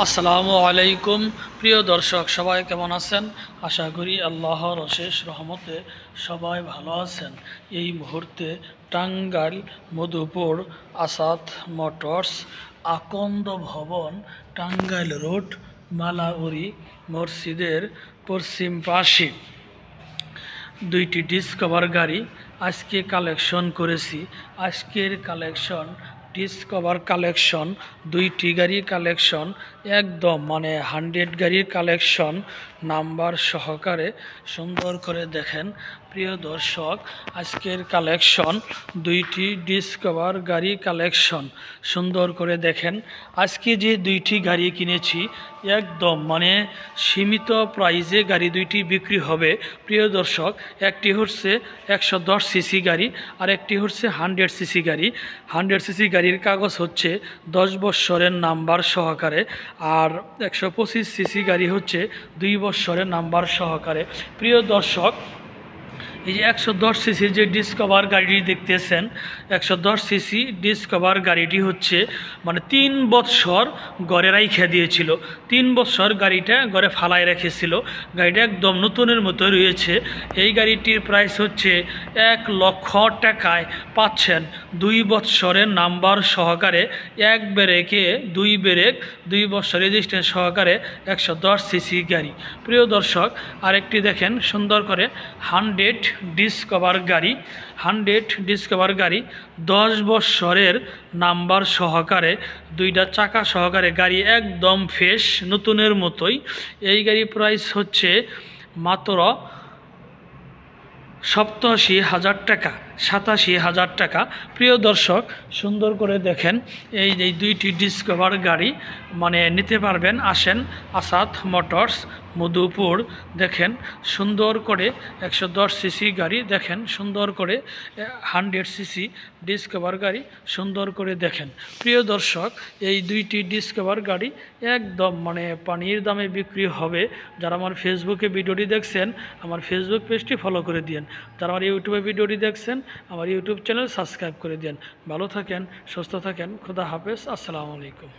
আসসালামু আলাইকুম প্রিয় দর্শক, সবাই কেমন আছেন? আশা করি আল্লাহর অশেষ রহমতে সবাই ভালো আছেন। এই মুহূর্তে টাঙ্গাইল মধুপুর আসাদ মোটরস আকন্দ ভবন টাঙ্গাইল রোড মালাউরি মসজিদের পশ্চিম পাশে দুইটি ডিসকভার গাড়ি আজকে কালেকশন করেছি। আজকের কালেকশন ডিসকভার কালেকশন, দুইটি গাড়ি কালেকশন একদম 100 গাড়ির কালেকশন নাম্বার সহকারে সুন্দর করে দেখেন। প্রিয় দর্শক, আজকের কালেকশন দুইটি ডিসকভার গাড়ি কালেকশন সুন্দর করে দেখেন। আজকে যে দুইটি গাড়ি কিনেছি একদম সীমিত প্রাইজে গাড়ি দুইটি বিক্রি হবে। প্রিয় দর্শক, একটি হচ্ছে 110 সিসি গাড়ি আর একটি হচ্ছে 100 সিসি গাড়ি। 100 সিসি গাড়ির কাগজ হচ্ছে 10 বছরের নাম্বার সহকারে, আর 125 সিসি গাড়ি হচ্ছে 2 বছরের নাম্বার সহকারে। প্রিয় দর্শক, এই যে 110 সিসি যে ডিসকভার গাড়িটি দেখতেছেন, 110 সিসি ডিসকভার গাড়িটি হচ্ছে 3 বছর গড়ে রাইখা দিয়েছিল। 3 বছর গাড়িটা গড়ে ফালায় রেখেছিল। গাড়িটা একদম নতুনের মতো রয়েছে। এই গাড়িটির প্রাইস হচ্ছে 1 লক্ষ টাকায় পাচ্ছেন 2 বছরের নাম্বার সহকারে, 1 ব্রেকে 2 ব্রেক, 2 বছর রেজিস্ট্রেশন সহকারে 110 সিসি গাড়ি। প্রিয় দর্শক, আরেকটি দেখেন সুন্দর করে 100 ডিসকভার গাড়ি। 100 ডিসকভার গাড়ি 10 বছরের নাম্বার সহকারে, 2টা চাকা সহকারে গাড়ি একদম ফ্রেশ নতুনের মতোই। এই গাড়ি প্রাইস হচ্ছে মাত্র 87,000 টাকা, 87,000 টাকা। প্রিয় দর্শক, সুন্দর করে দেখেন এই দুইটি ডিসকভার গাড়ি নিতে পারবেন। আসেন আসাদ মোটরস মধুপুর, দেখেন সুন্দর করে 110 সিসি গাড়ি, দেখেন সুন্দর করে 100 সিসি ডিসকভার গাড়ি সুন্দর করে দেখেন। প্রিয় দর্শক, এই দুইটি ডিসকভার গাড়ি একদম পানির দামে বিক্রি হবে। যারা আমার ফেসবুকে ভিডিওটি দেখছেন, আমার ফেসবুক পেজটি ফলো করে দিন। যারা আমার ইউটিউবে ভিডিওটি দেখছেন, আমার ইউটিউব চ্যানেল সাবস্ক্রাইব করে দিন। ভালো থাকেন, সুস্থ থাকেন, খুদা হাফেজ, আসসালামু আলাইকুম।